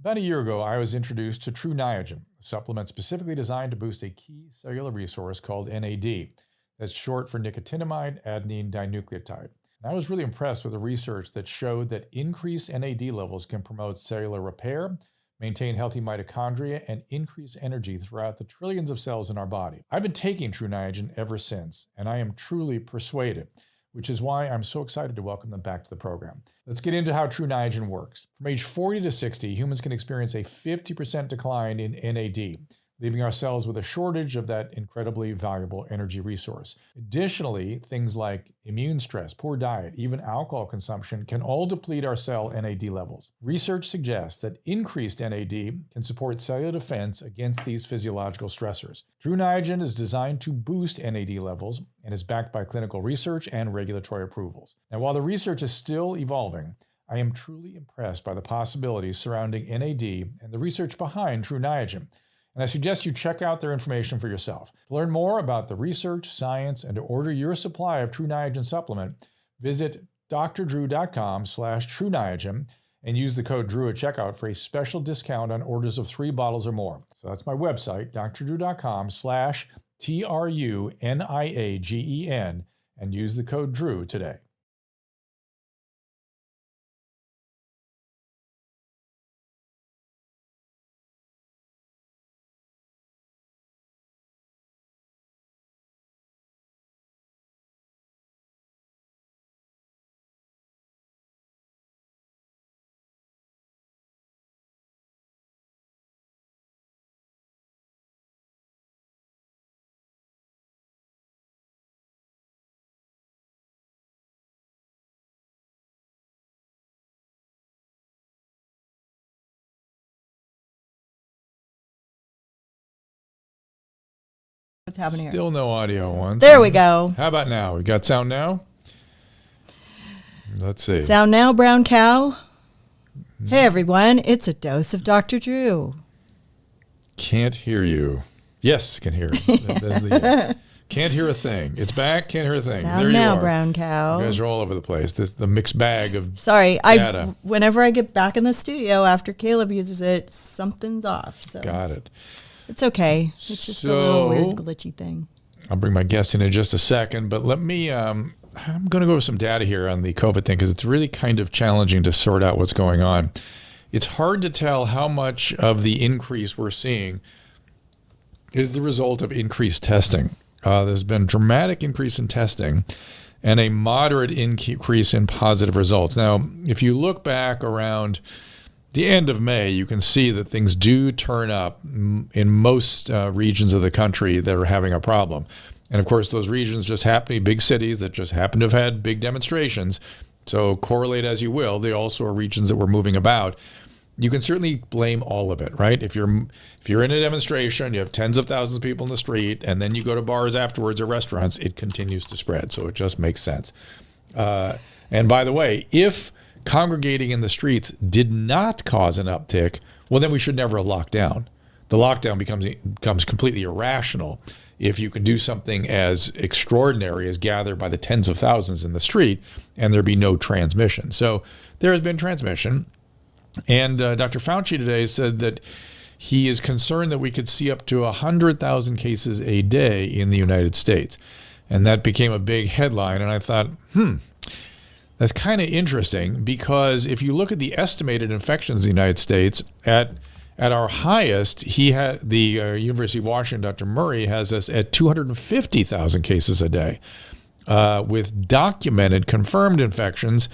About a year ago, I was introduced to True Niagen, a supplement specifically designed to boost a key cellular resource called NAD. That's short for nicotinamide adenine dinucleotide. And I was really impressed with the research that showed that increased NAD levels can promote cellular repair, maintain healthy mitochondria, and increase energy throughout the trillions of cells in our body. I've been taking True Niagen ever since, and I am truly persuaded, which is why I'm so excited to welcome them back to the program. Let's get into how True Niagen works. From age 40 to 60, humans can experience a 50% decline in NAD, leaving our cells with a shortage of that incredibly valuable energy resource. Additionally, things like immune stress, poor diet, even alcohol consumption can all deplete our cell NAD levels. Research suggests that increased NAD can support cellular defense against these physiological stressors. True Niagen is designed to boost NAD levels and is backed by clinical research and regulatory approvals. Now, while the research is still evolving, I am truly impressed by the possibilities surrounding NAD and the research behind True Niagen. And I suggest you check out their information for yourself. To learn more about the research, science, and to order your supply of True Niagen supplement, visit drdrew.com/TrueNiagen and use the code DREW at checkout for a special discount on orders of 3 bottles or more. So that's my website, drdrew.com/TRUNIAGEN, and use the code DREW today. What's happening here? Still no audio once. There we go. How about now? We got sound now? Let's see. Sound now, brown cow. Hey, everyone. It's a dose of Dr. Drew. Can't hear you. Yes, can hear. Can't hear a thing. It's back. Can't hear a thing. Sound there now, you are. brown cow. You guys are all over the place. This the mixed bag of Sorry, data. whenever I get back in the studio after Caleb uses it, something's off. So Got it. it's okay. It's just a little weird glitchy thing. I'll bring my guest in just a second, but let me. I'm going to go over some data here on the COVID thing because it's really kind of challenging to sort out what's going on. It's hard to tell how much of the increase we're seeing is the result of increased testing. There's been a dramatic increase in testing and a moderate increase in positive results. Now, if you look back around the end of May, you can see that things do turn up in most regions of the country that are having a problem. And of course, those regions just happen to be big cities that just happen to have had big demonstrations. So correlate as you will, they also are regions that were moving about. You can certainly blame all of it, right? If you're in a demonstration, you have tens of thousands of people in the street, and then you go to bars afterwards or restaurants, it continues to spread. So it just makes sense. And by the way, if congregating in the streets did not cause an uptick, well, then we should never have locked down. The lockdown becomes completely irrational if you can do something as extraordinary as gather by the tens of thousands in the street and there be no transmission. So there has been transmission. And Dr. Fauci today said that he is concerned that we could see up to 100,000 cases a day in the United States. And that became a big headline. And I thought, that's kind of interesting because if you look at the estimated infections in the United States, at our highest, he had the University of Washington, Dr. Murray, has us at 250,000 cases a day, with documented confirmed infections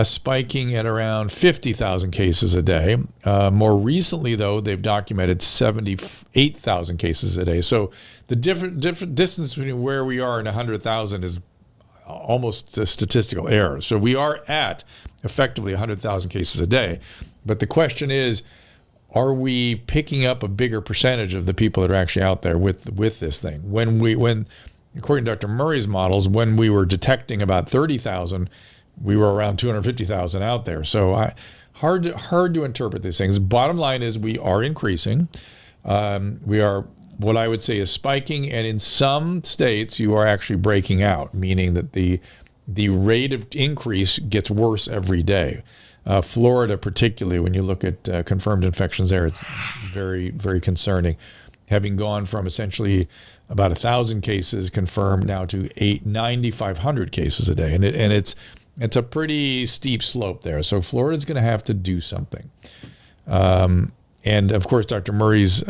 spiking at around 50,000 cases a day. More recently, though, they've documented 78,000 cases a day. So the different distance between where we are and 100,000 is almost a statistical error. So we are at effectively 100,000 cases a day. But the question is, are we picking up a bigger percentage of the people that are actually out there with this thing? When according to Dr. Murray's models, when we were detecting about 30,000, we were around 250,000 out there. So hard to interpret these things. Bottom line is we are increasing. We are, what I would say, is spiking, and in some states you are actually breaking out, meaning that the rate of increase gets worse every day. Florida, particularly, when you look at confirmed infections there, it's very, very concerning. Having gone from essentially about 1,000 cases confirmed now to 9,500 cases a day. And it's a pretty steep slope there. So Florida's going to have to do something. And, of course, Dr. Murray's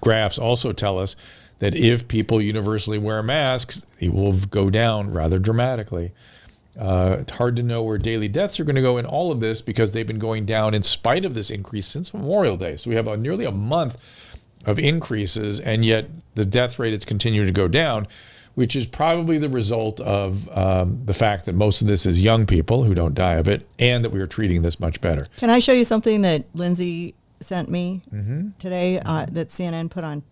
graphs also tell us that if people universally wear masks, it will go down rather dramatically. It's hard to know where daily deaths are going to go in all of this because they've been going down in spite of this increase since Memorial Day. So we have nearly a month of increases, and yet the death rate is continuing to go down, which is probably the result of the fact that most of this is young people who don't die of it, and that we are treating this much better. Can I show you something that Lindsay sent me today that CNN put on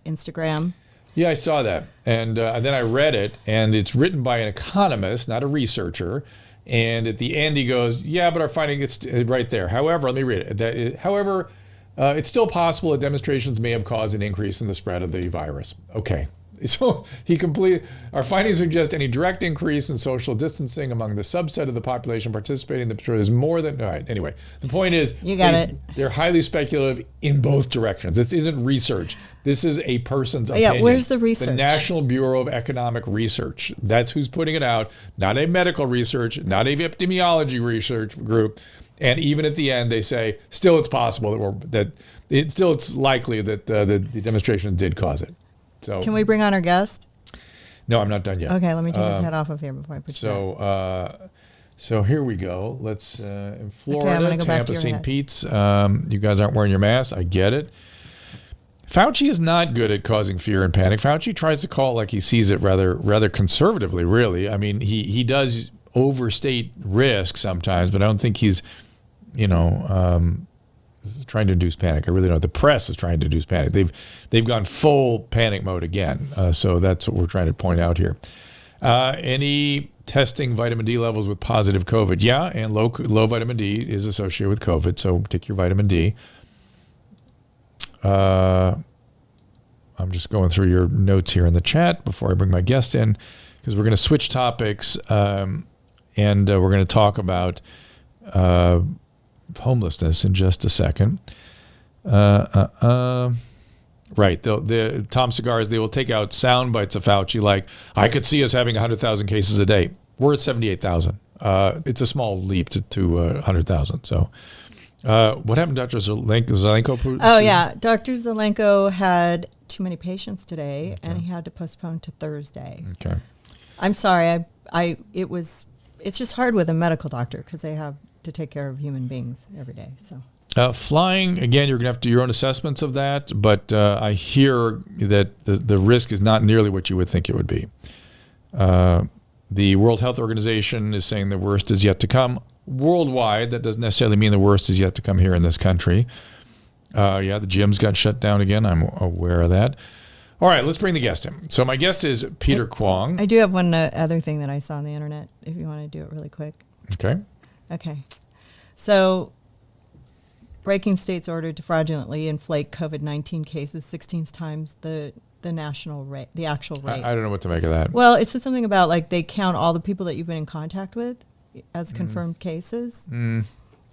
Instagram? Yeah, I saw that. And then I read it, and it's written by an economist, not a researcher. And at the end, he goes, yeah, but our finding is right there. However, let me read it. However, it's still possible that demonstrations may have caused an increase in the spread of the virus. Okay. So our findings suggest any direct increase in social distancing among the subset of the population participating in the is more than, all right, anyway. The point is, you got it. They're highly speculative in both directions. This isn't research. This is a person's opinion. Yeah, where's the research? The National Bureau of Economic Research. That's who's putting it out. Not a medical research, not a epidemiology research group. And even at the end, they say, still it's possible that it's likely that the demonstration did cause it. So, can we bring on our guest? No, I'm not done yet. Okay, let me take his head off of here before I put you back. So here we go. Let's in Florida, okay, Tampa, St. Pete's. You guys aren't wearing your masks. I get it. Fauci is not good at causing fear and panic. Fauci tries to call it like he sees it rather conservatively, really. I mean, he does overstate risk sometimes, but I don't think he's, trying to induce panic. I really don't. The press is trying to induce panic. They've gone full panic mode again. So that's what we're trying to point out here. Any testing vitamin D levels with positive COVID? Yeah, and low vitamin D is associated with COVID. So take your vitamin D. I'm just going through your notes here in the chat before I bring my guest in, because we're going to switch topics, and we're going to talk about homelessness in just a second. Right. The Tom Cigars, they will take out sound bites of Fauci like, I could see us having 100,000 cases a day. We're at 78,000. It's a small leap to 100,000. So what happened, Dr. Zelenko? Oh, yeah. Dr. Zelenko had too many patients today, and he had to postpone to Thursday. Okay. I'm sorry. It's just hard with a medical doctor because they have to take care of human beings every day. So flying, again, you're going to have to do your own assessments of that, but I hear that the risk is not nearly what you would think it would be. The World Health Organization is saying the worst is yet to come. Worldwide, that doesn't necessarily mean the worst is yet to come here in this country. The gyms got shut down again. I'm aware of that. All right, let's bring the guest in. So my guest is Peter Kwong. I do have one other thing that I saw on the internet, if you want to do it really quick. Okay. So, breaking states ordered to fraudulently inflate COVID-19 cases 16 times the national rate, the actual rate. I don't know what to make of that. Well, it said something about like they count all the people that you've been in contact with as confirmed cases. I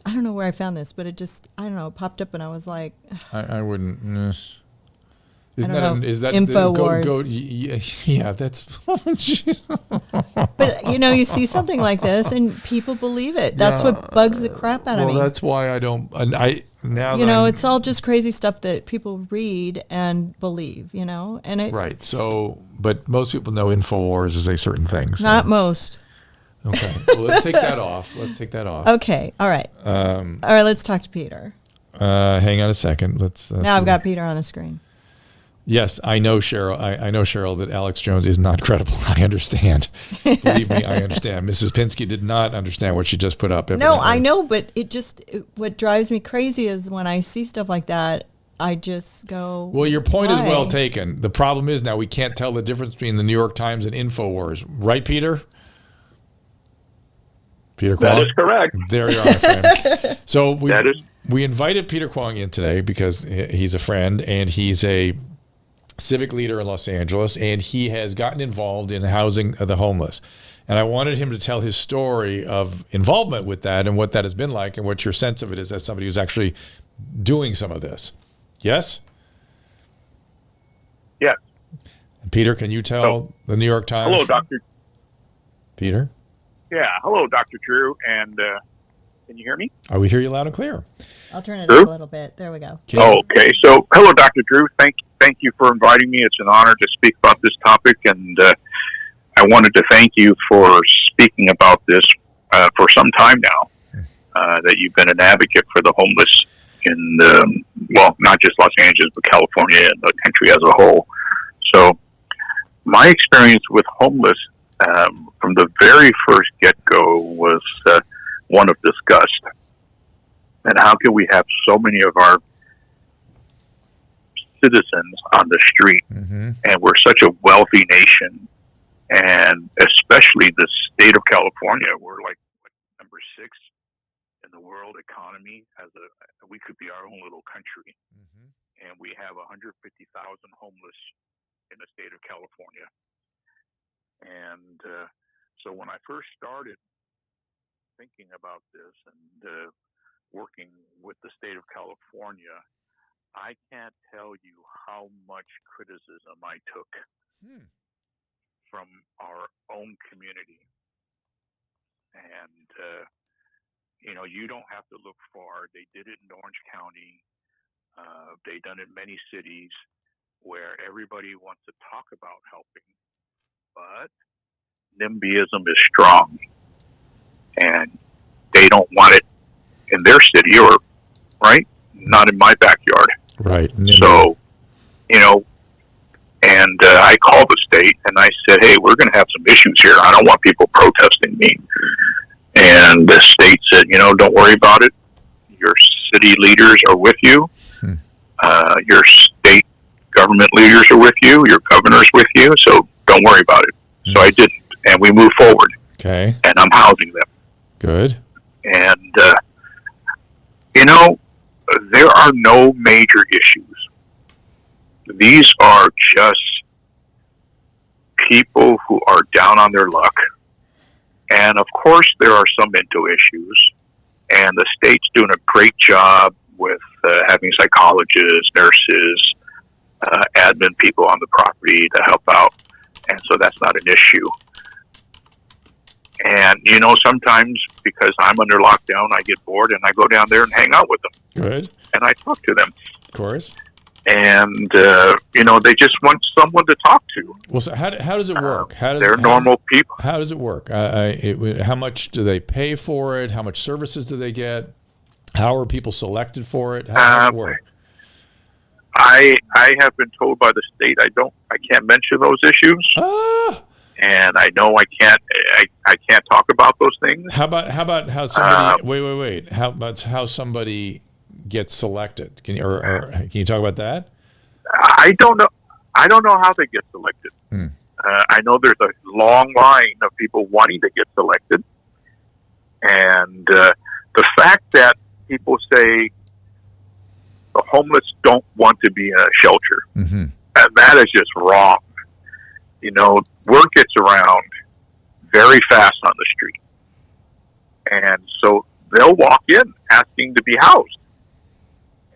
don't know where I found this, but it just, I don't know, it popped up and I was like, I wouldn't. Is that InfoWars? Yeah, that's. But you see something like this and people believe it. That's what bugs the crap out of me. Well, that's why I don't. It's all just crazy stuff that people read and believe. And it. Right. So, but most people know InfoWars is a certain thing. So. Not most. Okay. Well, let's take that off. Okay. All right. All right. Let's talk to Peter. Hang on a second. Let's. Now I've got Peter on the screen. Yes, I know, Cheryl. I know, Cheryl, that Alex Jones is not credible. I understand. Believe me, I understand. Mrs. Pinsky did not understand what she just put up. No, I know, but what drives me crazy is when I see stuff like that, I just go, well, your point is why? well taken. The problem is now we can't tell the difference between the New York Times and InfoWars. Right, Peter? Peter Kwong? That is correct. There you are, my friend. So we invited Peter Kwong in today because he's a friend and he's a civic leader in Los Angeles, and he has gotten involved in housing the homeless. And I wanted him to tell his story of involvement with that and what that has been like and what your sense of it is as somebody who's actually doing some of this. Yes? Yes. Peter, can you tell the New York Times? Hello, Dr. Peter? Yeah, hello, Dr. Drew. And can you hear me? Oh, we hear you loud and clear. I'll turn it up a little bit. There we go. Okay. So, hello, Dr. Drew. Thank you for inviting me. It's an honor to speak about this topic. And I wanted to thank you for speaking about this for some time now, that you've been an advocate for the homeless in, not just Los Angeles, but California and the country as a whole. So my experience with homeless from the very first get-go was one of disgust. And how can we have so many of our citizens on the street, and we're such a wealthy nation, and especially the state of California, we're like number 6 in the world economy. We could be our own little country, and we have 150,000 homeless in the state of California. And so when I first started thinking about this and working with the state of California, I can't tell you how much criticism I took from our own community. And, you don't have to look far. They did it in Orange County. They've done it in many cities where everybody wants to talk about helping, but NIMBYism is strong, and they don't want it in their city, or not in my backyard. Right. So, and I called the state and I said, hey, we're going to have some issues here. I don't want people protesting me. And the state said, don't worry about it. Your city leaders are with you. Your state government leaders are with you. Your governor's with you. So don't worry about it. So I didn't. And we moved forward. Okay. And I'm housing them. Good. And, there are no major issues. These are just people who are down on their luck. And of course, there are some mental issues. And the state's doing a great job with having psychologists, nurses, admin people on the property to help out. And so that's not an issue. And, sometimes because I'm under lockdown, I get bored and I go down there and hang out with them. Good. And I talk to them. Of course. And, they just want someone to talk to. Well, so how does it work? They're normal people. How does it work? How much do they pay for it? How much services do they get? How are people selected for it? How does it work? I have been told by the state I can't mention those issues. And I know I can't talk about those things. How about how somebody wait. How about how somebody gets selected? Can you talk about that? I don't know how they get selected. I know there's a long line of people wanting to get selected. And the fact that people say the homeless don't want to be in a shelter, and that is just wrong. Word gets around very fast on the street. And so they'll walk in asking to be housed.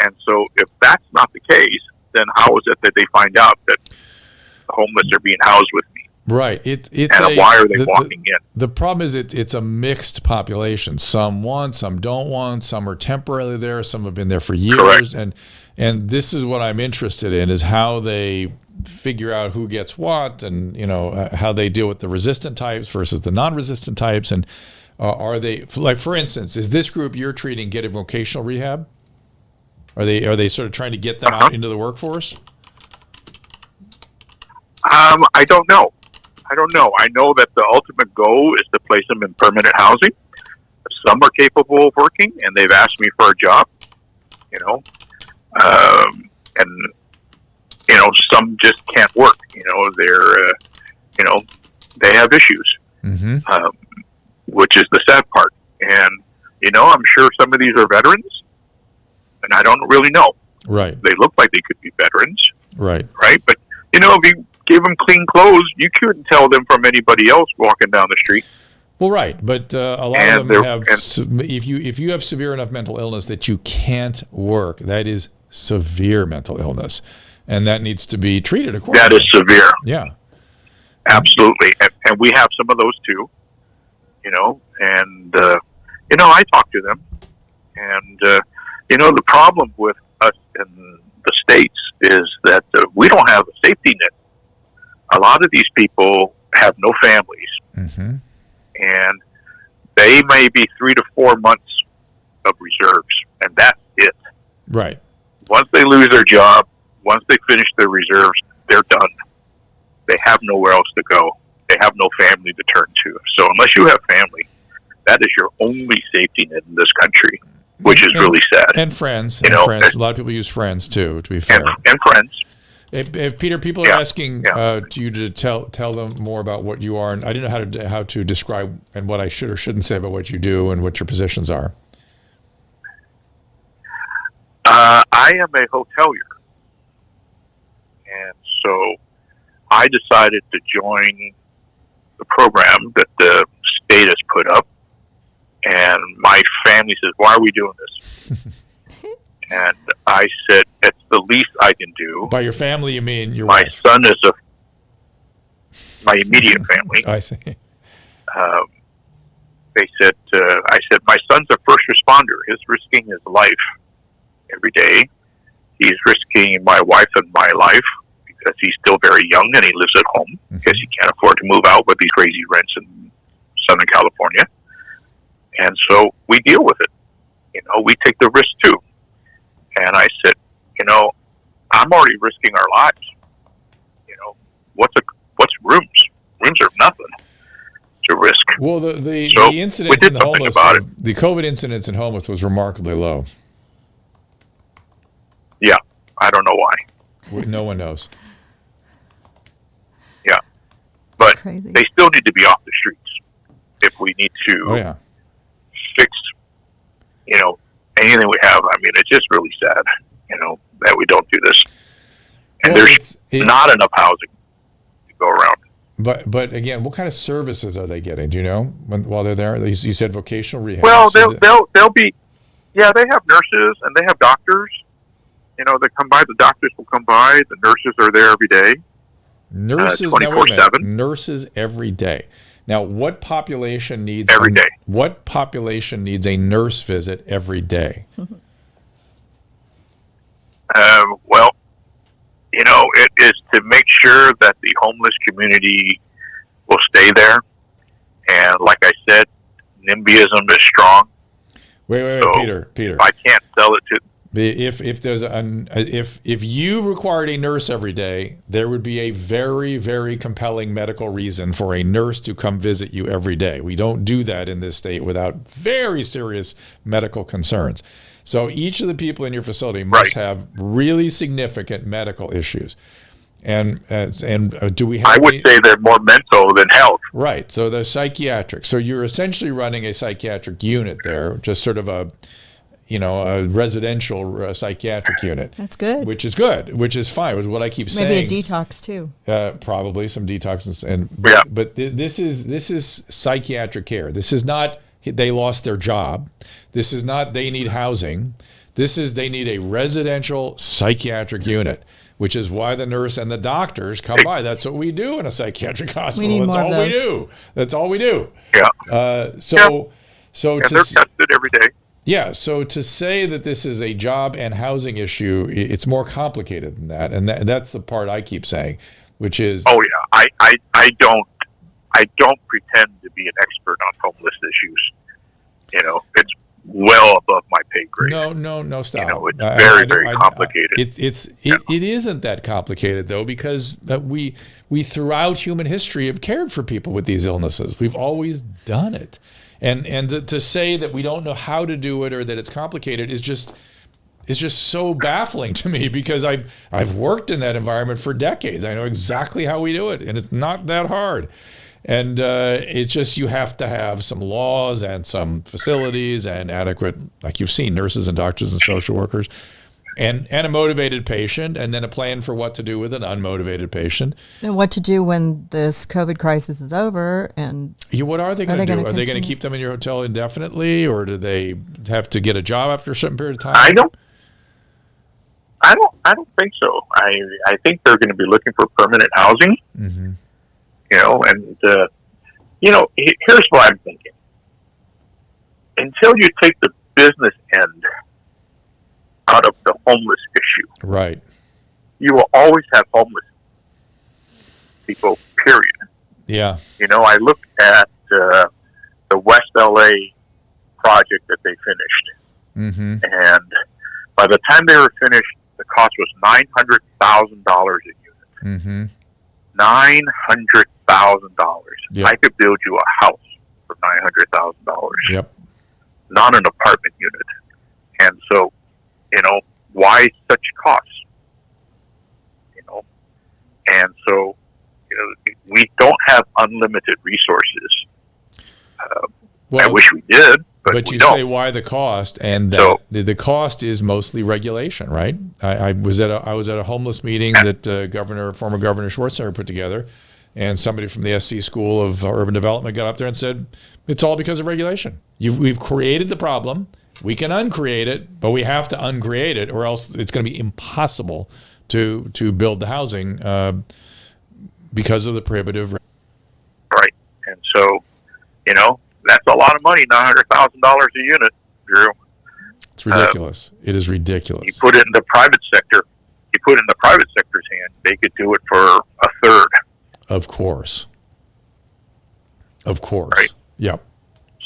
And so if that's not the case, then how is it that they find out that the homeless are being housed with me? Right. Why are they walking in? The problem is it's a mixed population. Some want, some don't want, some are temporarily there, some have been there for years. Correct. And this is what I'm interested in, is how they figure out who gets what, and how they deal with the resistant types versus the non-resistant types. And are they, like, for instance, is this group you're treating getting vocational rehab? Are they sort of trying to get them out into the workforce? I don't know. I know that the ultimate goal is to place them in permanent housing. Some are capable of working, and they've asked me for a job. And some just can't work. They have issues, which is the sad part. And I'm sure some of these are veterans, and I don't really know. Right. They look like they could be veterans. Right. Right. But if you give them clean clothes. You couldn't tell them from anybody else walking down the street. Well, right, but a lot of them have. If you have severe enough mental illness that you can't work, that is severe mental illness, and that needs to be treated accordingly. That is severe. Yeah, absolutely, and we have some of those too. And I talk to them, and the problem with us in the States is that we don't have a safety net. A lot of these people have no families. Mm-hmm. And they may be 3 to 4 months of reserves, and that's it. Right. Once they lose their job, once they finish their reserves, they're done. They have nowhere else to go. They have no family to turn to. So unless you have family, that is your only safety net in this country, which is really sad. And friends. Friends. A lot of people use friends, too, to be fair. And friends. If Peter, people are asking you to tell them more about what you are, and I didn't know how to describe and what I should or shouldn't say about what you do and what your positions are. I am a hotelier, and so I decided to join the program that the state has put up, and my family says, "Why are we doing this?" And I said, it's the least I can do. By your family, you mean your wife? My son is my immediate family. I see. They said, I said, my son's a first responder. He's risking his life every day. He's risking my wife and my life because he's still very young and he lives at home because he can't afford to move out with these crazy rents in Southern California. And so we deal with it. We take the risk too. And I said, I'm already risking our lives. What's rooms? Rooms are nothing to risk. Well, the incidence in the homeless, the COVID incidence in homeless was remarkably low. Yeah, I don't know why. No one knows. Yeah, but they still need to be off the streets if we need to fix, anything we have. I mean, it's just really sad, that we don't do this. And there's not enough housing to go around. But again, what kind of services are they getting? Do you know while they're there? You said vocational rehab. Well, they'll be, they have nurses and they have doctors. They come by. The doctors will come by. The nurses are there every day. Nurses 24/7. Nurses every day. Now, what population needs every day? What population needs a nurse visit every day? Well, it is to make sure that the homeless community will stay there. And like I said, NIMBYism is strong. Wait, so Peter. If I can't sell it to. If there's if you required a nurse every day, there would be a very, very compelling medical reason for a nurse to come visit you every day. We don't do that in this state without very serious medical concerns. So each of the people in your facility must have really significant medical issues. And do we have? I would say they're more mental than health. Right. So they're psychiatric. So you're essentially running a psychiatric unit there, just sort of a residential psychiatric unit. That's good. Which is fine. Is what I keep saying. Maybe a detox too. Probably some detox but this is psychiatric care. This is not they lost their job. This is not they need housing. This is they need a residential psychiatric unit, which is why the nurse and the doctors come by. That's what we do in a psychiatric hospital. We need That's more all of we those. do. That's all we do. Yeah. So they're tested every day. Yeah, so to say that this is a job and housing issue, it's more complicated than that, and that's the part I keep saying, which is. Oh yeah, I don't pretend to be an expert on homeless issues. It's well above my pay grade. No, stop. It's very complicated. It isn't that complicated though, because we throughout human history have cared for people with these illnesses. We've always done it. And to say that we don't know how to do it or that it's complicated is just so baffling to me, because I've worked in that environment for decades. I know exactly how we do it, and it's not that hard. And it's just you have to have some laws and some facilities and adequate, like you've seen, nurses and doctors and social workers. And a motivated patient, and then a plan for what to do with an unmotivated patient. And what to do when this COVID crisis is over. And what are they going to do? Are they going to keep them in your hotel indefinitely, or do they have to get a job after a certain period of time? I don't think so. I think they're going to be looking for permanent housing. Mm-hmm. And here's what I'm thinking. Until you take the business end out of the homeless issue, right, you will always have homeless people, period. Yeah. I looked at the West LA project that they finished. Mm-hmm. And by the time they were finished, the cost was $900,000 a unit. Mm-hmm. $900,000. Yep. I could build you a house for $900,000. Yep. Not an apartment unit. And so, why such costs? And so, we don't have unlimited resources. I wish we did, but you don't. say why the cost, and the cost is mostly regulation, right? I was at a homeless meeting that former Governor Schwarzenegger put together, and somebody from the SC School of Urban Development got up there and said, it's all because of regulation. We've created the problem. We can uncreate it, but we have to uncreate it, or else it's going to be impossible to build the housing because of the prohibitive. Right, and so that's a lot of money, $900,000 a unit, Drew. It's ridiculous. It is ridiculous. You put it in the private sector. You put it in the private sector's hand. They could do it for a third. Of course. Right. Yep.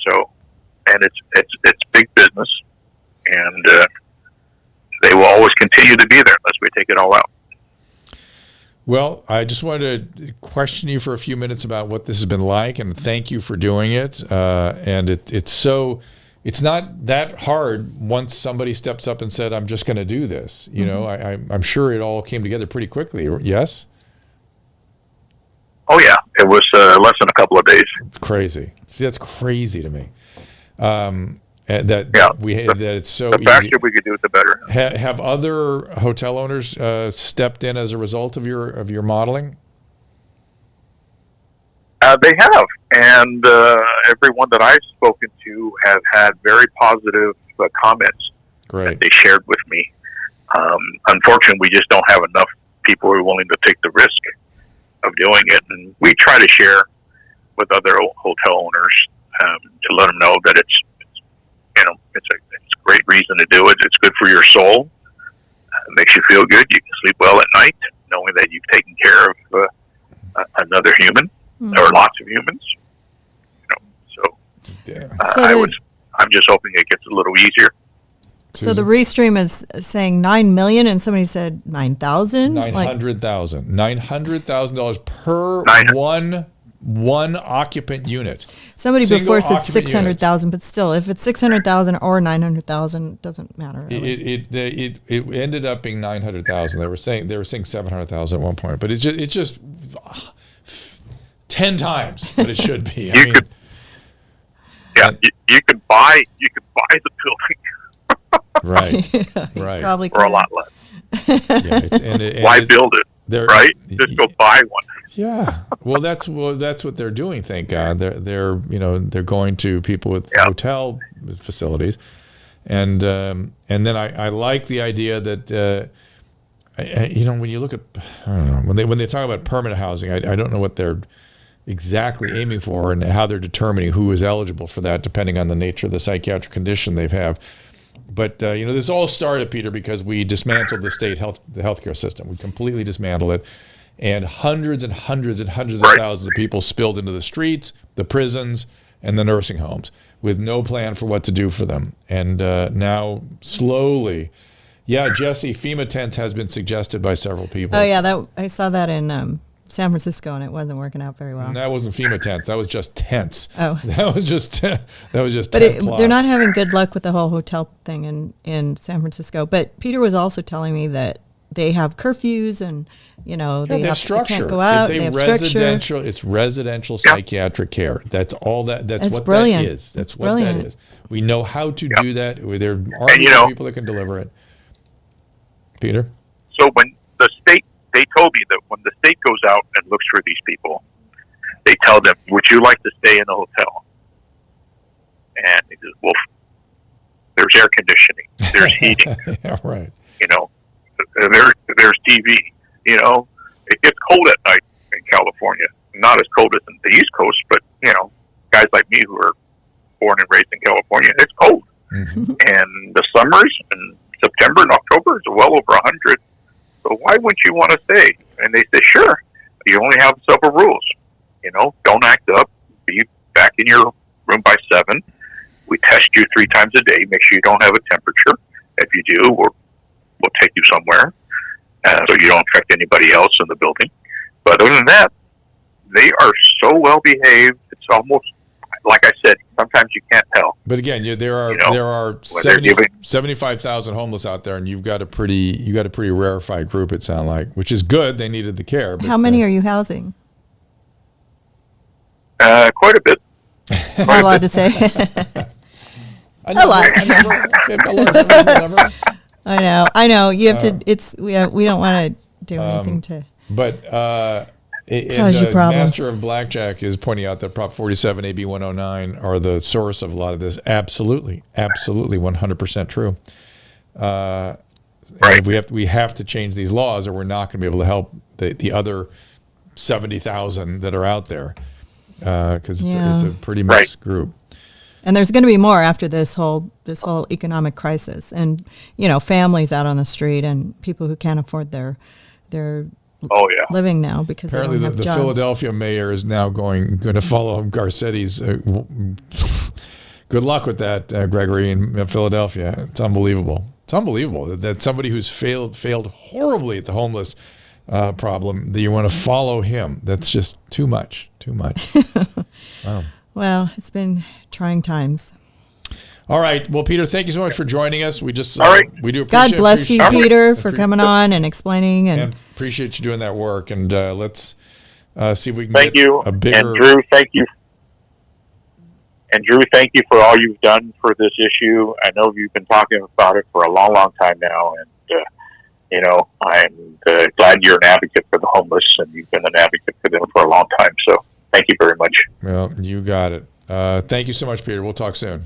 So, and it's big business, and they will always continue to be there unless we take it all out. Well, I just wanted to question you for a few minutes about what this has been like, and thank you for doing it. And it's not that hard once somebody steps up and said, I'm just going to do this. I'm sure it all came together pretty quickly. Yes? Oh, yeah. It was less than a couple of days. Crazy. See, that's crazy to me. That it's so easy. The faster we could do it, the better. Have other hotel owners stepped in as a result of your modeling? They have, and everyone that I've spoken to have had very positive comments that they shared with me. Unfortunately, we just don't have enough people who are willing to take the risk of doing it, and we try to share with other hotel owners to let them know that it's a great reason to do it. It's good for your soul. It makes you feel good. You can sleep well at night knowing that you've taken care of another human or lots of humans. I'm just hoping it gets a little easier. So the Restream is saying $9 million, and somebody said 9,000. $900,000. $900,000 per one occupant unit. Somebody before said 600,000, but still, if it's 600,000 or 900,000, it doesn't matter. Really. It ended up being 900,000. They were saying 700,000 at one point, but it's just 10 times what it should be. You could buy the building. Right. Right. Probably for a lot less. Why build it? Right? Just go buy one. Yeah. Well, that's what they're doing. Thank God. They're going to people with hotel facilities, and then I like the idea that when you look at, I don't know, when they talk about permanent housing, I don't know what they're exactly aiming for and how they're determining who is eligible for that, depending on the nature of the psychiatric condition they have. But this all started, Peter, because we dismantled the healthcare system. We completely dismantled it, and hundreds and hundreds and hundreds of thousands of people spilled into the streets, the prisons, and the nursing homes with no plan for what to do for them. And now, slowly, Jesse, FEMA tents has been suggested by several people. Oh yeah, I saw that in San Francisco, and it wasn't working out very well. And that wasn't FEMA tents. That was just tents. Oh, that was just But they're not having good luck with the whole hotel thing in San Francisco. But Peter was also telling me that they have curfews, and they can't go out. They have structure. It's residential psychiatric care. That's all that. That's what brilliant. that is. That's what brilliant. That is. We know how to do that. There are people that can deliver it. Peter? So when they told me that when the state goes out and looks for these people, they tell them, "Would you like to stay in the hotel?" And he says, "Well, there's air conditioning, there's heating, Yeah, right. you know, there's TV, you know. It gets cold at night in California, not as cold as in the East Coast, but you know, guys like me who are born and raised in California, it's cold. Mm-hmm. And the summers in September and October is well over 100. So why wouldn't you want to stay?" And they say, "Sure. You only have several rules. You know, don't act up. Be back in your room by 7. We test you 3 times a day. Make sure you don't have a temperature. If you do, we'll take you somewhere so you don't affect anybody else in the building." But other than that, they are so well behaved. It's almost like I said. Sometimes you can't tell. But again, there are 75,000 homeless out there, and you've got a pretty rarefied group. It sounds like, which is good. They needed the care. But, how many are you housing? Quite a bit. Not allowed to say. A lot. I know. You have to. We don't want to do anything to. But cause you problems. Master of Blackjack is pointing out that Prop 47, AB 109 are the source of a lot of this. Absolutely, 100% true. Right. We have to change these laws, or we're not going to be able to help the other 70,000 that are out there, because it's a pretty mixed group. And there's going to be more after this whole economic crisis, and families out on the street and people who can't afford their living now because apparently they don't have the jobs. Philadelphia mayor is now going to follow Garcetti's. Good luck with that, Gregory, in Philadelphia. It's unbelievable. It's unbelievable that somebody who's failed horribly at the homeless problem, that you want to follow him. That's just too much. Wow. Well, it's been trying times. All right. Well, Peter, thank you so much for joining us. We just we do appreciate. God bless you, Peter, for coming on and explaining, and appreciate you doing that work. And let's see if we can Thank get you. a bigger. And Drew, thank you. And Drew, thank you for all you've done for this issue. I know you've been talking about it for a long, long time now, and I'm glad you're an advocate for the homeless, and you've been an advocate for them for a long time. So, thank you very much. Well, you got it. Thank you so much, Peter. We'll talk soon.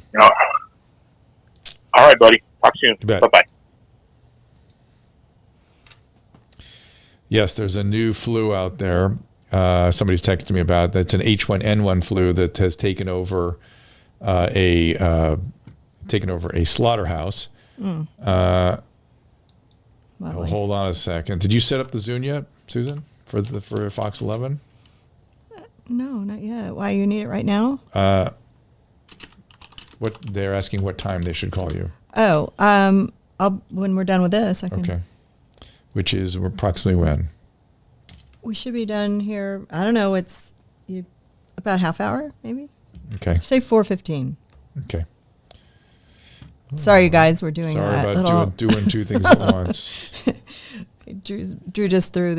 All right, buddy. Talk soon. Bye-bye. Yes, there's a new flu out there. Somebody's texted me about that's an H1N1 flu that has taken over a slaughterhouse. Hold on a second. Did you set up the Zoom yet, Susan, for Fox 11? No, not yet. Why, you need it right now? What they're asking what time they should call you. Oh, when we're done with this, I can. Okay. Which is approximately when? We should be done here. I don't know. It's about half hour, maybe. Okay. Say 4:15. Okay. Sorry, you guys. We're doing that. Sorry about doing two things at once. Drew just threw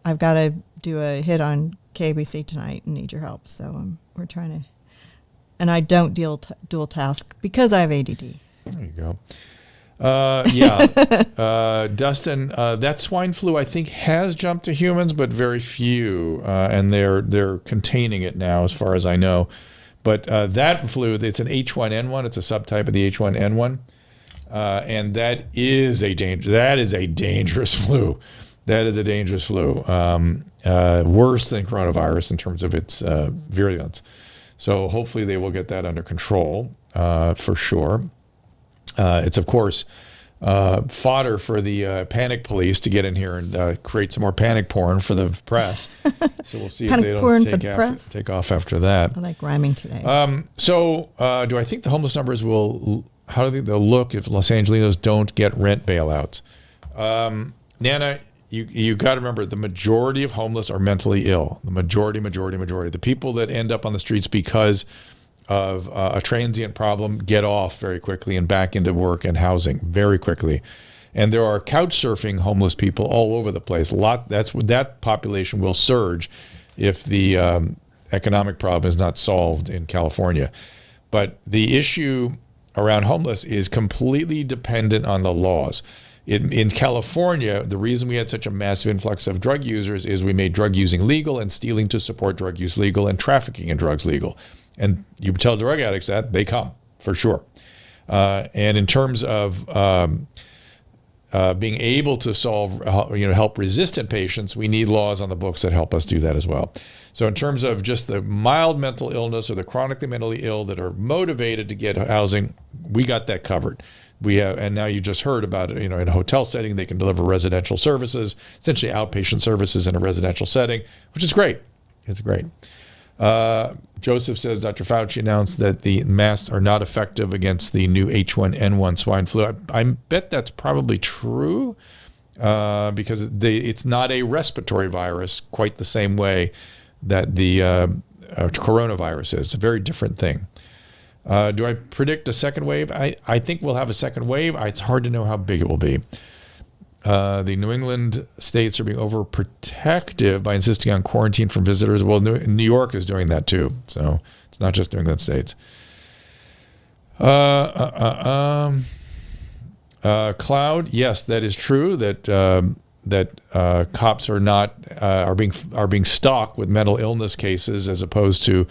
I've got to do a hit on KBC tonight and need your help. So we're trying to. And I don't dual task because I have ADD. There you go. Dustin, that swine flu I think has jumped to humans, but very few, and they're containing it now, as far as I know. But that flu, it's an H1N1. It's a subtype of the H1N1, and that is a dangerous flu. That is a dangerous flu. Worse than coronavirus in terms of its virulence. So hopefully they will get that under control for sure. It's, of course, fodder for the panic police to get in here and create some more panic porn for the press. So we'll see if they don't take off after that. I like rhyming today. So do I think the homeless numbers how do you think they'll look if Los Angelinos don't get rent bailouts? Nana, you got to remember, the majority of homeless are mentally ill. The majority. The people that end up on the streets because of a transient problem get off very quickly and back into work and housing very quickly. And there are couch surfing homeless people all over the place. That population will surge if the economic problem is not solved in California. But the issue around homeless is completely dependent on the laws. In California, the reason we had such a massive influx of drug users is we made drug using legal and stealing to support drug use legal and trafficking in drugs legal. And you tell drug addicts that, they come, for sure. And in terms of being able to help resistant patients, we need laws on the books that help us do that as well. So in terms of just the mild mental illness or the chronically mentally ill that are motivated to get housing, we got that covered. We have, and now you just heard about it. In a hotel setting, they can deliver residential services, essentially outpatient services in a residential setting, which is great. It's great. Joseph says Dr. Fauci announced that the masks are not effective against the new H1N1 swine flu. I bet that's probably true because it's not a respiratory virus quite the same way that the coronavirus is. It's a very different thing. Do I predict a second wave? I think we'll have a second wave. It's hard to know how big it will be. The New England states are being overprotective by insisting on quarantine for visitors. Well, New York is doing that too. So it's not just New England states. Cloud, yes, that is true. That cops are being stalked with mental illness cases as opposed to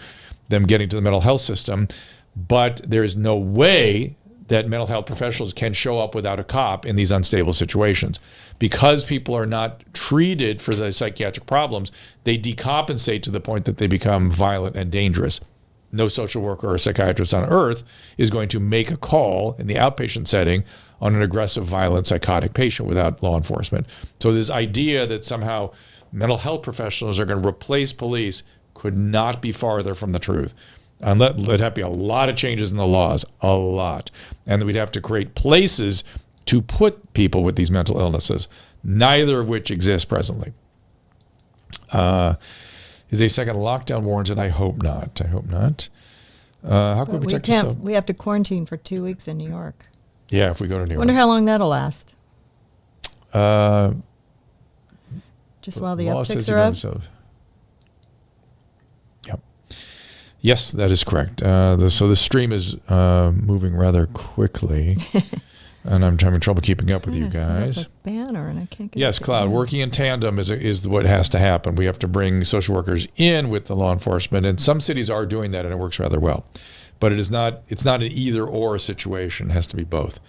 them getting to the mental health system. But there is no way that mental health professionals can show up without a cop in these unstable situations. Because people are not treated for their psychiatric problems, they decompensate to the point that they become violent and dangerous. No social worker or psychiatrist on earth is going to make a call in the outpatient setting on an aggressive, violent, psychotic patient without law enforcement. So this idea that somehow mental health professionals are going to replace police could not be farther from the truth. And there'd have to be a lot of changes in the laws, a lot. And we'd have to create places to put people with these mental illnesses, neither of which exist presently. Is a second lockdown warranted? I hope not. How can we protect ourselves? We have to quarantine for 2 weeks in New York. Yeah, if we go to New York. Wonder how long that'll last. Just while the upticks are up? Yes, that is correct. So the stream is moving rather quickly, and I'm having trouble keeping up with you guys. Set up a banner, and I can't get. Yes, Cloud. Working in tandem is what has to happen. We have to bring social workers in with the law enforcement, and some cities are doing that, and it works rather well. But it is not. It's not an either-or situation. It has to be both.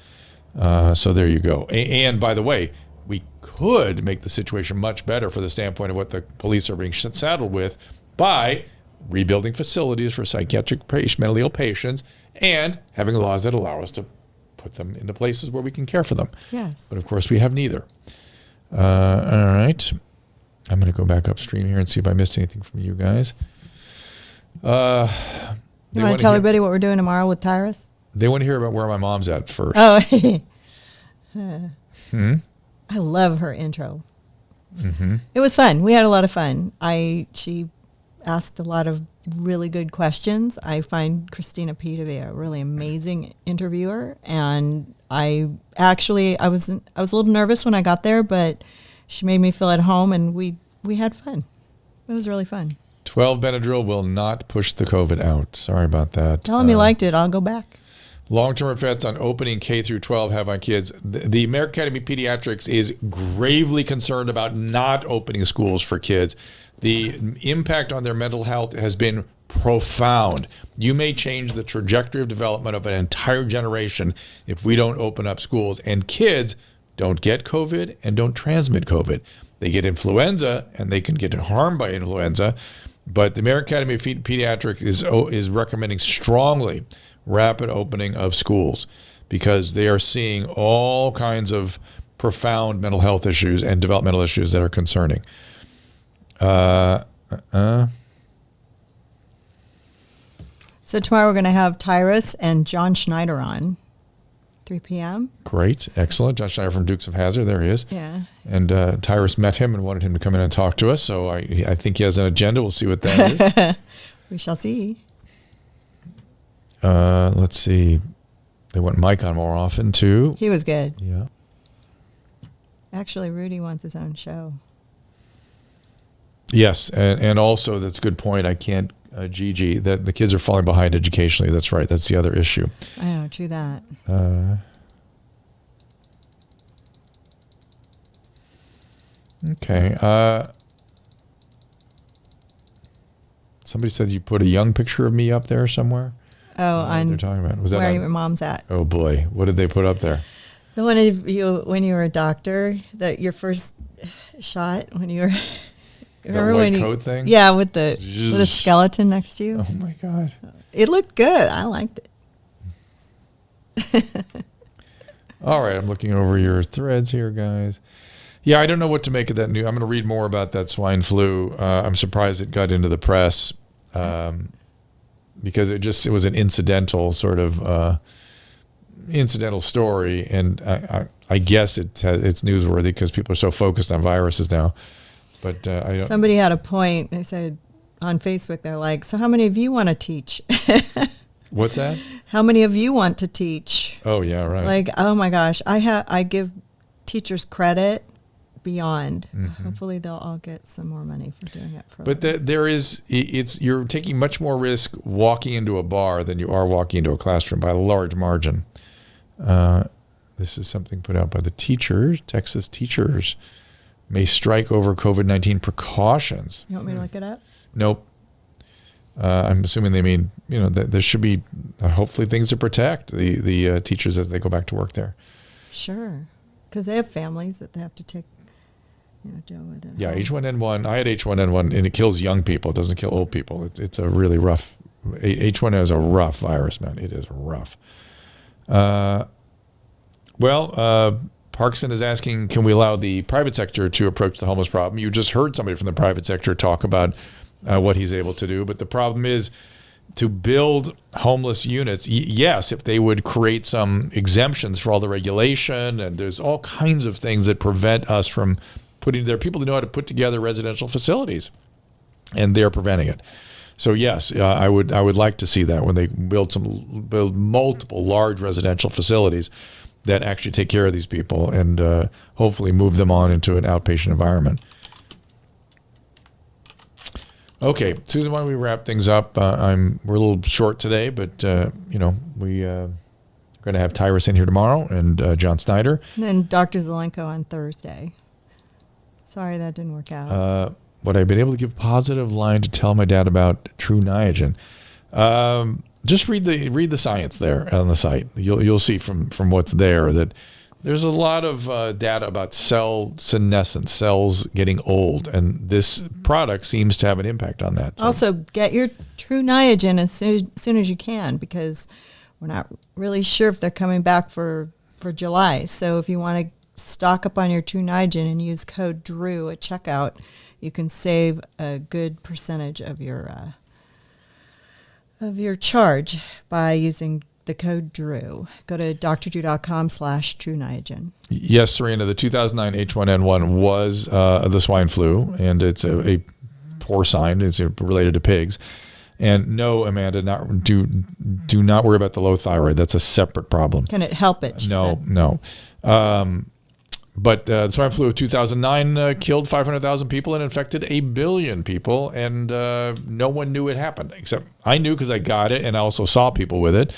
So there you go. And by the way, we could make the situation much better for the standpoint of what the police are being saddled with by rebuilding facilities for psychiatric mentally ill patients and having laws that allow us to put them into places where we can care for them. Yes. But of course we have neither. All right. I'm going to go back upstream here and see if I missed anything from you guys. You want to tell everybody what we're doing tomorrow with Tyrus? They want to hear about where my mom's at first. Oh, I love her intro. Mm-hmm. It was fun. We had a lot of fun. She asked a lot of really good questions. I find Christina P to be a really amazing interviewer, and I was a little nervous when I got there, but she made me feel at home, and we had fun. It was really fun. 12 Benadryl will not push the COVID out. Sorry about that. Tell him you liked it. I'll go back. Long-term effects on opening K through 12 have on kids. The American Academy of Pediatrics is gravely concerned about not opening schools for kids. The impact on their mental health has been profound. You may change the trajectory of development of an entire generation if we don't open up schools. And kids don't get COVID and don't transmit COVID. They get influenza and they can get harmed by influenza. But the American Academy of Pediatrics is recommending strongly rapid opening of schools because they are seeing all kinds of profound mental health issues and developmental issues that are concerning. So tomorrow we're going to have Tyrus and John Schneider on, 3 p.m. Great. Excellent. John Schneider from Dukes of Hazzard. There he is. Yeah. And Tyrus met him and wanted him to come in and talk to us. So I think he has an agenda. We'll see what that is. We shall see. Let's see. They want Mike on more often, too. He was good. Yeah. Actually, Rudy wants his own show. Yes, and also that's a good point. I can't, Gigi, that the kids are falling behind educationally. That's right. That's the other issue. I know, true that. Okay. Somebody said you put a young picture of me up there somewhere. Oh, What they're talking about. Was that where your mom's at? Oh boy, what did they put up there? The one of you when you were a doctor, that your first shot when you were. Remember white coat thing? Yeah, with a skeleton next to you. Oh my God! It looked good. I liked it. All right, I'm looking over your threads here, guys. Yeah, I don't know what to make of that new. I'm going to read more about that swine flu. I'm surprised it got into the press because it was an incidental sort of incidental story, and I guess it's newsworthy because people are so focused on viruses now. But I don't. Somebody had a point. They said on Facebook, they're like, "So how many of you want to teach?" What's that? How many of you want to teach? Oh yeah, right. Like, oh my gosh, I give teachers credit beyond. Mm-hmm. Hopefully, they'll all get some more money for doing it. But you're taking much more risk walking into a bar than you are walking into a classroom by a large margin. This is something put out by the teachers. Texas teachers may strike over COVID-19 precautions. You want me to look it up? Nope. I'm assuming they mean, that there should be hopefully things to protect the teachers as they go back to work there. Sure. Because they have families that they have to take, deal with it. Yeah, H1N1. I had H1N1, and it kills young people. It doesn't kill old people. It's a really rough. H1N1 is a rough virus, man. It is rough. Parkson is asking, can we allow the private sector to approach the homeless problem? You just heard somebody from the private sector talk about what he's able to do. But the problem is to build homeless units. Yes, if they would create some exemptions for all the regulation, and there's all kinds of things that prevent us from putting there. People who know how to put together residential facilities, and they're preventing it. So yes, I would like to see that when they build multiple large residential facilities that actually take care of these people and hopefully move them on into an outpatient environment. Okay, Susan, why don't we wrap things up? We're a little short today, but we are going to have Tyrus in here tomorrow and John Snyder. And then Dr. Zelenko on Thursday. Sorry that didn't work out. What I've been able to give positive line to tell my dad about True Niagen. Just read the science there on the site. You'll see from what's there that there's a lot of data about cell senescence, cells getting old, and this product seems to have an impact on that. So. Also, get your True Niagen as soon as you can, because we're not really sure if they're coming back for July. So if you want to stock up on your True Niagen and use code DREW at checkout, you can save a good percentage of your charge by using the code DREW. Go to drdrew.com/True Niagen. Yes, Serena, the 2009 H1N1 was the swine flu, and it's a porcine. It's related to pigs. And no, Amanda, do not worry about the low thyroid. That's a separate problem. Can it help it? No. But the swine flu of 2009 killed 500,000 people and infected 1 billion people, and no one knew it happened, except I knew because I got it, and I also saw people with it,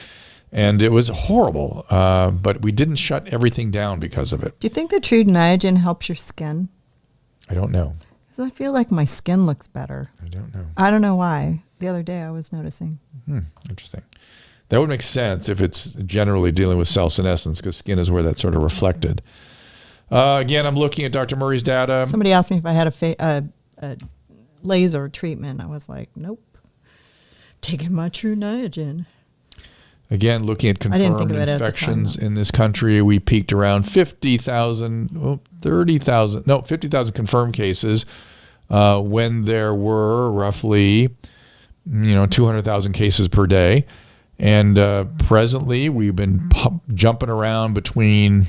and it was horrible. But we didn't shut everything down because of it. Do you think the True Niagen helps your skin? I don't know. Because I feel like my skin looks better. I don't know. I don't know why. The other day I was noticing. Interesting. That would make sense if it's generally dealing with cell senescence, because skin is where that's sort of reflected. Again, I'm looking at Dr. Murray's data. Somebody asked me if I had a laser treatment. I was like, nope. Taking my True Niagen. Again, looking at confirmed infections in this country, we peaked around 50,000 confirmed cases when there were roughly 200,000 cases per day. And presently, we've been jumping around between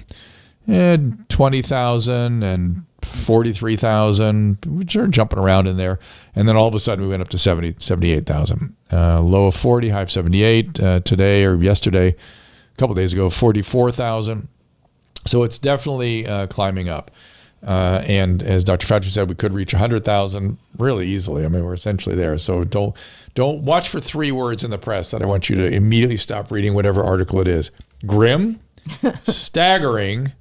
20,000 and 43,000, which are jumping around in there. And then all of a sudden we went up to 78,000. Low of 40, high of 78 today or yesterday, a couple of days ago, 44,000. So it's definitely climbing up. And as Dr. Fauci said, we could reach 100,000 really easily. I mean, we're essentially there. So don't watch for 3 words in the press that I want you to immediately stop reading whatever article it is. Grim, staggering.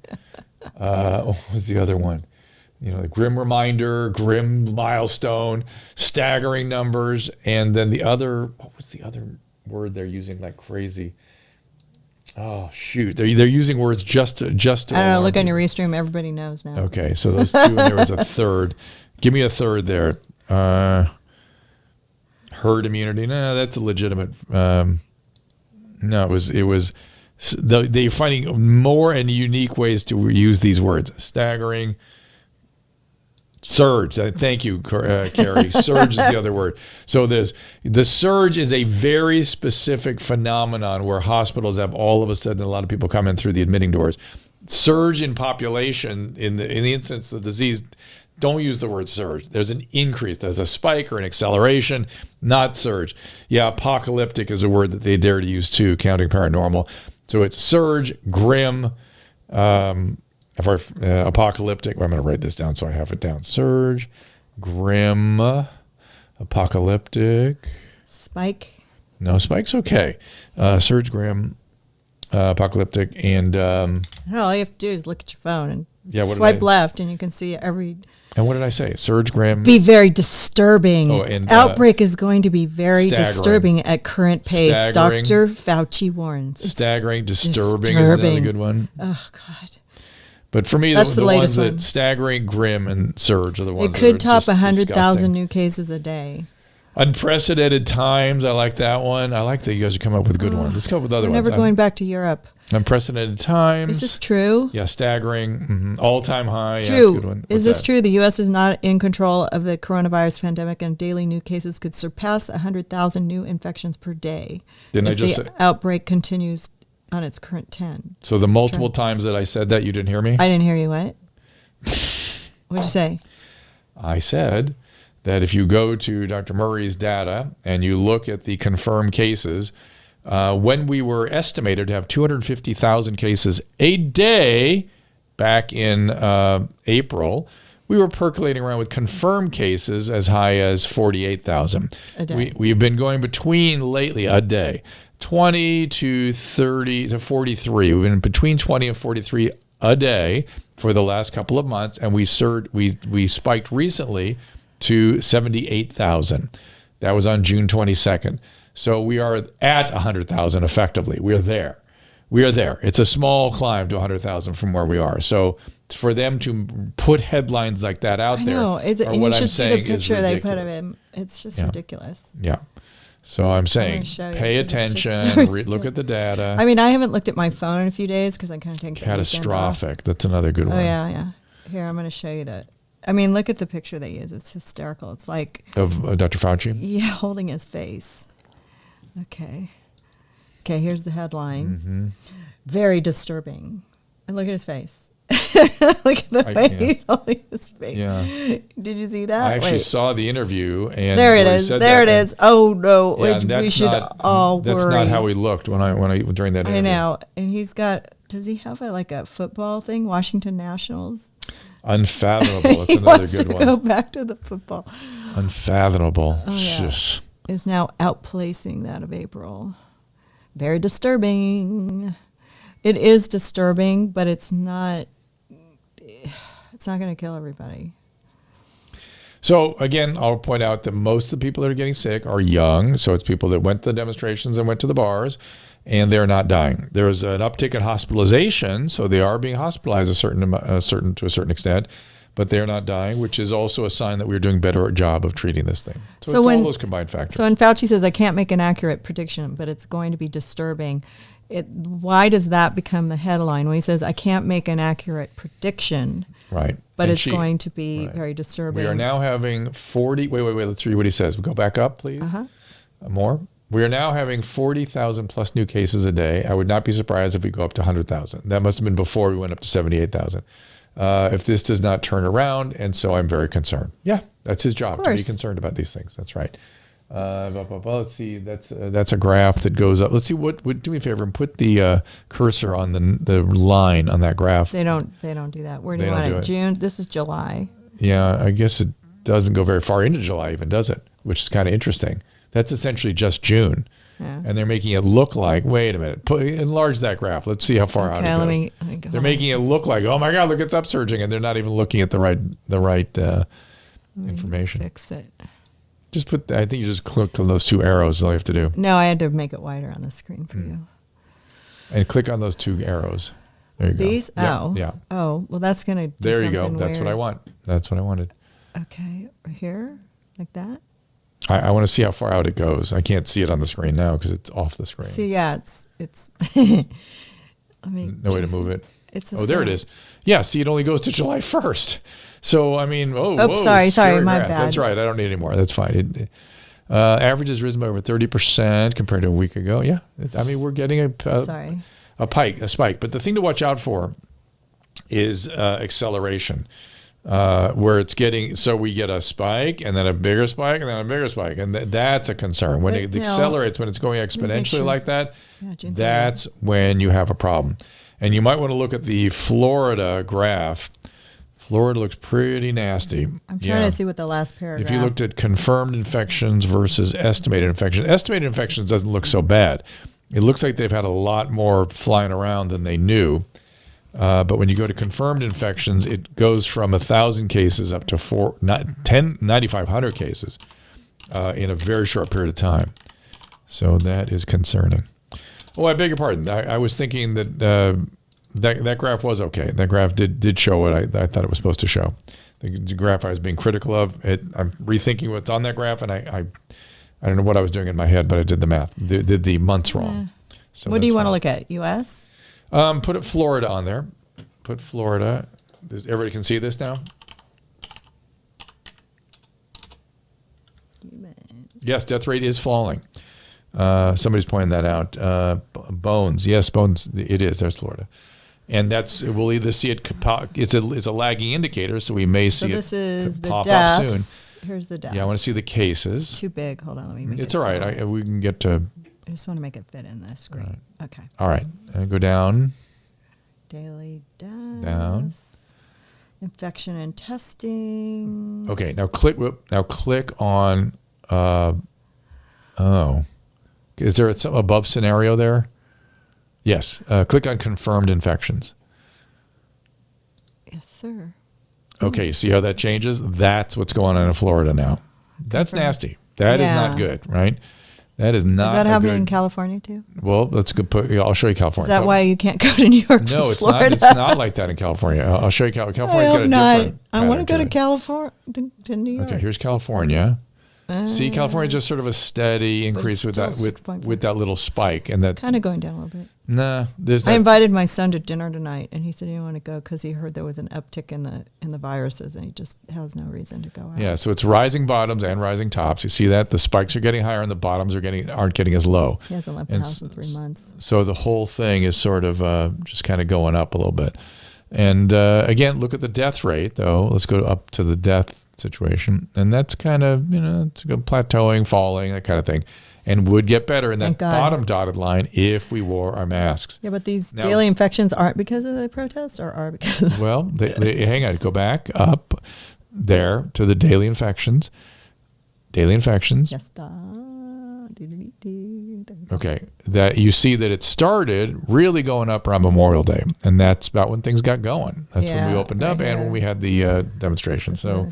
What was the other one? The grim reminder, grim milestone, staggering numbers, and then what was the other word they're using like crazy? Oh shoot, they're using words just to I don't know. Look on your Restream. Everybody knows now. Okay, so those two, and there was a third. Give me a third there. Herd immunity. No, that's a legitimate. No, it was. They're finding more and unique ways to use these words. Staggering. Surge. Thank you, Carrie. Surge is the other word. So the surge is a very specific phenomenon where hospitals have all of a sudden a lot of people come in through the admitting doors. Surge in population in the instance of the disease. Don't use the word surge. There's an increase. There's a spike or an acceleration, not surge. Yeah, apocalyptic is a word that they dare to use too, counting paranormal. So it's surge, grim, apocalyptic. Well, I'm going to write this down so I have it down. Surge, grim, apocalyptic. Spike. No, spike's okay. Surge, grim, apocalyptic, and all you have to do is look at your phone and swipe left, and you can see every. And what did I say? Surge, grim. Be very disturbing. Oh, and outbreak is going to be very disturbing at current pace. Staggering. Dr. Fauci warns. It's staggering, disturbing is another good one. Oh God. But for me, that's the latest ones one. that staggering, grim, and surge are the ones. It could that are top 100,000 new cases a day. Unprecedented times. I like that one. I like that you guys are coming up with good ones. Let's come up with other ones. We're never going back to Europe. Unprecedented times. Is this true? Yeah, staggering. Mm-hmm. All-time high. True. Yeah, that's a good one. Is this true? The U.S. is not in control of the coronavirus pandemic, and daily new cases could surpass 100,000 new infections per day. Didn't I just say? Outbreak continues on its current 10. So the multiple times that I said that, you didn't hear me? I didn't hear you. What? What'd you say? I said that if you go to Dr. Murray's data and you look at the confirmed cases, when we were estimated to have 250,000 cases a day back in April, we were percolating around with confirmed cases as high as 48,000. A day. We've been going between lately a day, 20 to 30 to 43. We've been between 20 and 43 a day for the last couple of months, and we spiked recently to 78,000. That was on June 22nd. So we are at 100,000 effectively. We are there. It's a small climb to 100,000 from where we are. So for them to put headlines like that out there, and you should see the picture they put of him. It's just ridiculous. Yeah. So I'm saying, pay attention, look at the data. I mean, I haven't looked at my phone in a few days because I kind of take catastrophic. That's another good one. Oh yeah. Here, I'm going to show you that. I mean, look at the picture they use. It's hysterical. It's like of Dr. Fauci. Yeah, holding his face. Okay, here's the headline. Mm-hmm. Very disturbing. And look at his face. Look at the way he's holding his face. Yeah. Did you see that? I actually saw the interview, and there it is. There it is. Oh no! Yeah, we should all worry. That's not how he looked when I during that interview. I know, and he's got. Does he have a football thing? Washington Nationals. Unfathomable. That's another good one. Go back to the football. Unfathomable. Oh, yeah. Is now outplacing that of April. Very disturbing. It is disturbing, but it's not going to kill everybody. So again, I'll point out that most of the people that are getting sick are young. So it's people that went to the demonstrations and went to the bars, and they're not dying. There's an uptick in hospitalization, so they are being hospitalized to a certain extent, but they're not dying, which is also a sign that we're doing a better job of treating this thing. So it's all those combined factors. So when Fauci says, I can't make an accurate prediction, but it's going to be disturbing, why does that become the headline? When he says, I can't make an accurate prediction, right? But it's going to be very disturbing. We are now having 40, wait, let's read what he says. Go back up, please. More. We are now having 40,000 plus new cases a day. I would not be surprised if we go up to 100,000. That must have been before we went up to 78,000. If this does not turn around, and so I'm very concerned. Yeah, that's his job to be concerned about these things. That's right. Let's see. That's a graph that goes up. Let's see. What do me a favor and put the cursor on the line on that graph. They don't do that. Where do you want it? June. This is July. Yeah, I guess it doesn't go very far into July, even, does it? Which is kind of interesting. That's essentially just June. And they're making it look like, wait a minute, enlarge that graph. Let's see how far out it goes. Let me go. They're making it look like, oh my God, look, it's upsurging, and they're not even looking at the right information. Fix it. Just I think you just click on those 2 arrows. All you have to do. No, I had to make it wider on the screen for you. And click on those 2 arrows. There you These? go. Oh. Yeah. Oh, well, that's going to do There you go. something That's weird. what I want. That's what I wanted. Okay. Here? Like that? I want to see how far out it goes. I can't see it on the screen now because it's off the screen. See, yeah, it's let me. No way to move it. It's there it is. Yeah, see, it only goes to July 1st. So, I mean, whoa, sorry, my grass. bad. That's right. I don't need any more. That's fine. Average has risen by over 30% compared to a week ago. Yeah. We're getting a spike. But the thing to watch out for is acceleration. Where it's getting, so we get a spike and then a bigger spike and then a bigger spike. And that's a concern. When it accelerates, when it's going exponentially like that, that's when you have a problem. And you might want to look at the Florida graph. Florida looks pretty nasty. I'm trying to see what the last paragraph. If you looked at confirmed infections versus estimated infections doesn't look so bad. It looks like they've had a lot more flying around than they knew. But when you go to confirmed infections, it goes from 1,000 cases up to 9,500 cases in a very short period of time. So that is concerning. Oh, I beg your pardon. I was thinking that that graph was okay. That graph did show what I thought it was supposed to show. The graph I was being critical of, I'm rethinking what's on that graph, and I don't know what I was doing in my head, but I did the math, did the months wrong. So what do you want to look at? U.S.? Put Florida on there. Put Florida. Everybody can see this now? Yes, death rate is falling. Somebody's pointing that out. Bones. Yes, bones. It is. There's Florida. And we'll either see it, it's a lagging indicator, so we may see this is the pop deaths. up soon. Here's the deaths. Yeah, I want to see the cases. It's too big. Hold on, let me make it's it all right. We can get to... I just want to make it fit in the screen. Right. Okay. All right. And go down. Daily deaths. Down. Infection and testing. Okay, now click on... Is there some above scenario there? Yes. Click on confirmed infections. Yes, sir. Okay, see how that changes? That's what's going on in Florida now. That's nasty. That is not good, right? That is not. Is that happening in California too? Well, let's go. I'll show you California. Is that why you can't go to New York? No, it's Florida? not. It's not like that in California. I'll show you California's got a different. I want to go to California, to New York. Okay, here's California. See, California just sort of a steady increase with that little spike, and that's kind of going down a little bit. Nah, I invited my son to dinner tonight, and he said he didn't want to go because he heard there was an uptick in the viruses, and he just has no reason to go out. Yeah, so it's rising bottoms and rising tops. You see that the spikes are getting higher, and the bottoms aren't getting as low. He hasn't left the house in 3 months. So the whole thing is sort of just kind of going up a little bit. And again, look at the death rate, though. Let's go up to the death situation, and that's kind of it's plateauing, falling, that kind of thing, and would get better in that bottom dotted line if we wore our masks. Yeah, but these daily infections aren't because of the protests, or are because of well, hang on, go back up there to the daily infections. Yes. Okay, that you see that it started really going up around Memorial Day, and that's about when things got going. That's when we opened up and when we had the demonstration. So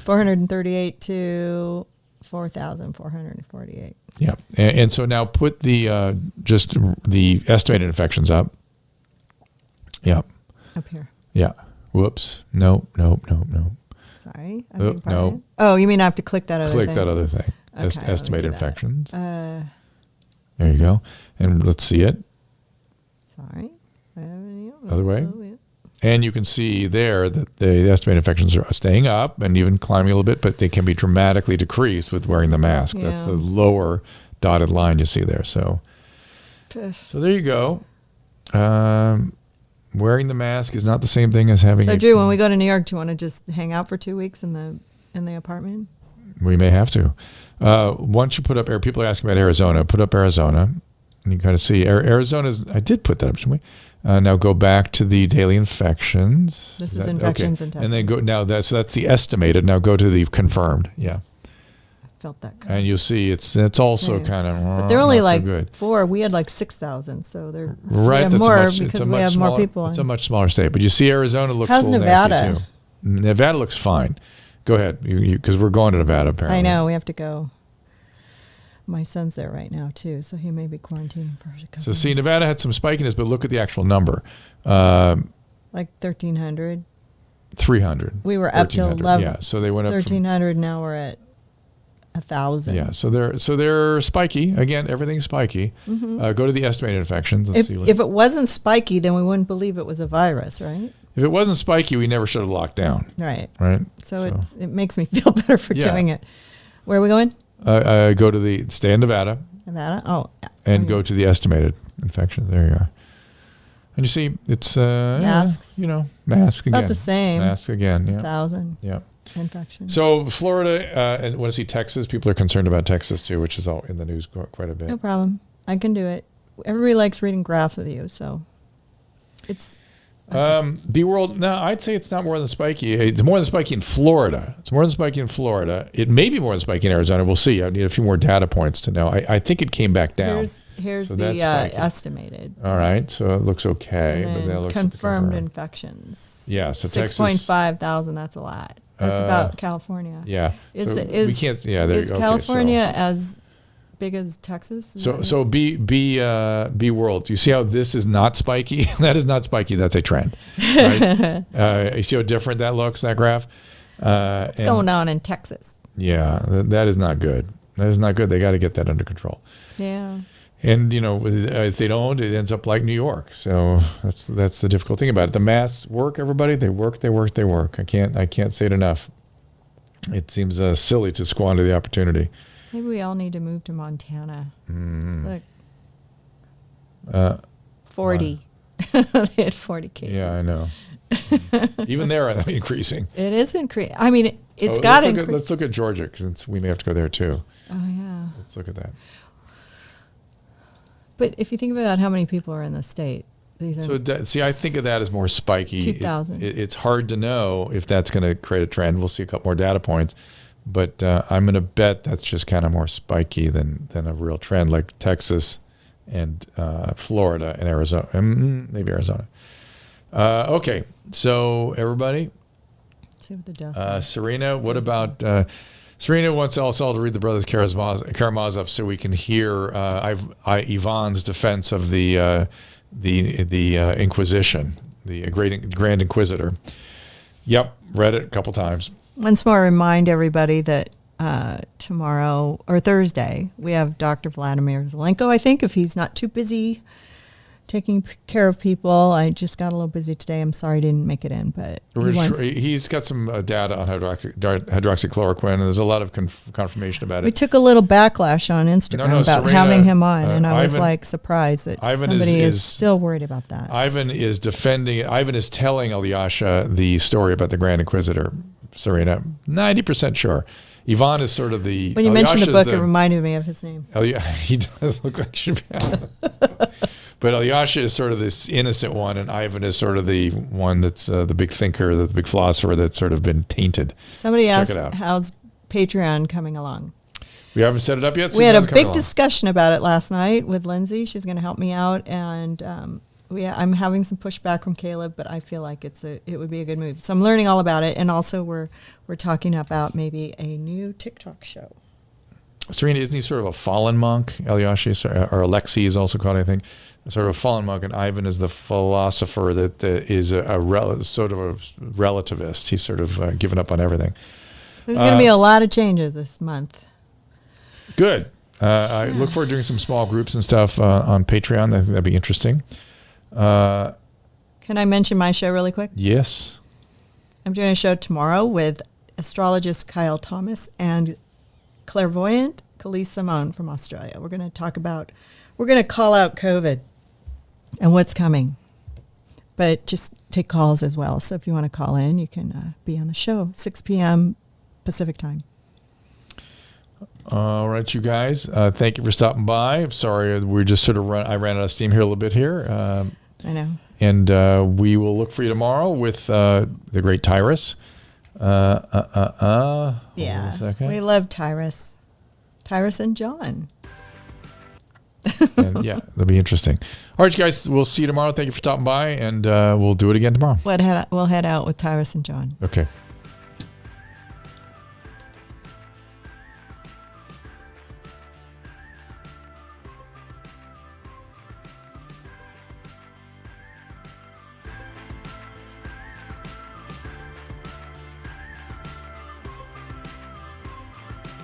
438 to 4,448. Yeah, and so now put the just the estimated infections up. Yeah. Up here. Yeah. Whoops. No. Sorry. No. Oh, you mean I have to click that other thing? Click that other thing. Okay, estimated infections. There you go. And let's see it. Sorry. Other way. And you can see there that the estimated infections are staying up and even climbing a little bit, but they can be dramatically decreased with wearing the mask. Yeah. That's the lower dotted line you see there. So there you go. Wearing the mask is not the same thing as having. So, Drew, when we go to New York, do you want to just hang out for 2 weeks in the apartment? We may have to. Once you put up, people are asking about Arizona. Put up Arizona, and you kind of see Arizona's. I did put that up, shouldn't we? Now go back to the daily infections. This is infections and testing. And then go now. That's the estimated. Now go to the confirmed. Yeah. felt that kind And you'll see it's also kind of, but they're only like good. 4. We had like 6,000, so they're Right. we have That's more because we have more people. It's a much smaller state, but you see Arizona looks How's a little Nevada? nasty too. Nevada looks fine. Go ahead, because we're going to Nevada apparently. I know we have to go. My son's there right now too, so he may be quarantining for a couple. So see, months. Nevada had some spikiness, but look at the actual number. Like 1,300. 300. We were up to 11. Yeah, so they went up 1,300. Now we're at 1,000. Yeah, so they're spiky again. Everything's spiky. Mm-hmm. Go to the estimated infections. If it wasn't spiky, then we wouldn't believe it was a virus, right? If it wasn't spiky, we never should have locked down. Right. Right. So it makes me feel better for doing it. Where are we going? Go to the stay in Nevada. Nevada. Oh. Yeah. And go to the estimated infections. There you are. And you see, it's masks. Mask again. About the same. Mask again. Yeah. 1,000. Yeah. Infection. So Florida, and want to see Texas. People are concerned about Texas too, which is all in the news quite a bit. No problem. I can do it. Everybody likes reading graphs with you, so it's. B-World, no, I'd say it's not more than spiky. It's more than spiky in Florida. It's more than spiky in Florida. It may be more than spiky in Arizona. We'll see. I need a few more data points to know. I think it came back down. Here's so the estimated. All right, so it looks okay. And then but that looks confirmed infections. Yeah, so 6.5 thousand. That's a lot. That's about California. Yeah, we can't. Yeah, there. Is California as big as Texas? So B World. You see how this is not spiky? That is not spiky. That's a trend. Right? You see how different that looks, that graph? What's going on in Texas? Yeah, that is not good. That is not good. They got to get that under control. Yeah. And if they don't, it ends up like New York. So that's the difficult thing about it. The masks work, everybody. They work. I can't say it enough. It seems silly to squander the opportunity. Maybe we all need to move to Montana. Mm-hmm. Look. 40. They had 40 cases. Yeah, I know. Even there, I'm increasing. It is increasing. I mean, it's got to increase. Let's look at Georgia, since we may have to go there too. Oh, yeah. Let's look at that. But if you think about how many people are in the state, I think of that as more spiky. 2,000. It's hard to know if that's going to create a trend. We'll see a couple more data points. But I'm going to bet that's just kind of more spiky than a real trend, like Texas and Florida and Arizona, maybe Arizona. Okay, so everybody. Let's see what the deaths are. Serena, what about Serena wants us all to read the Brothers Karamazov so we can hear Ivan's defense of the Inquisition, the Grand Inquisitor. Yep, read it a couple times. Once more, remind everybody that tomorrow or Thursday we have Dr. Vladimir Zelenko. I think if he's not too busy taking care of people. I just got a little busy today. I'm sorry I didn't make it in, but he's got some data on hydroxychloroquine, and there's a lot of confirmation about it. We took a little backlash on Instagram about Serena, having him on, and I was surprised that somebody is still worried about that. Ivan is telling Alyosha the story about the Grand Inquisitor. Serena, 90% sure. Ivan is sort of the... When you mentioned the book, it reminded me of his name. He does look like Shabbat. But Alyosha is sort of this innocent one, and Ivan is sort of the one that's the big thinker, the big philosopher that's sort of been tainted. Somebody asked, how's Patreon coming along? We haven't set it up yet. We had a big discussion about it last night with Lindsay. She's going to help me out, and I'm having some pushback from Caleb, but I feel like it would be a good move. So I'm learning all about it, and also we're talking about maybe a new TikTok show. Serena, isn't he sort of a fallen monk? Alyosha, or Alexei is also called, I think, sort of a fallen monk, and Ivan is the philosopher that is sort of a relativist. He's sort of given up on everything. There's going to be a lot of changes this month. Good. I look forward to doing some small groups and stuff on Patreon. I think that'd be interesting. Can I mention my show really quick? Yes. I'm doing a show tomorrow with astrologist Kyle Thomas and clairvoyant Khalees Simone from Australia. We're going to call out COVID and what's coming, but just take calls as well. So if you want to call in, you can be on the show, 6 p.m. Pacific time. All right, you guys. Thank you for stopping by. I'm sorry, we're just I ran out of steam here a little bit here. I know. And we will look for you tomorrow with the great Tyrus. Yeah, we love Tyrus. Tyrus and John. And yeah, that'll be interesting. All right, guys, we'll see you tomorrow. Thank you for stopping by, and we'll do it again tomorrow. We'll head out with Tyrus and John. Okay.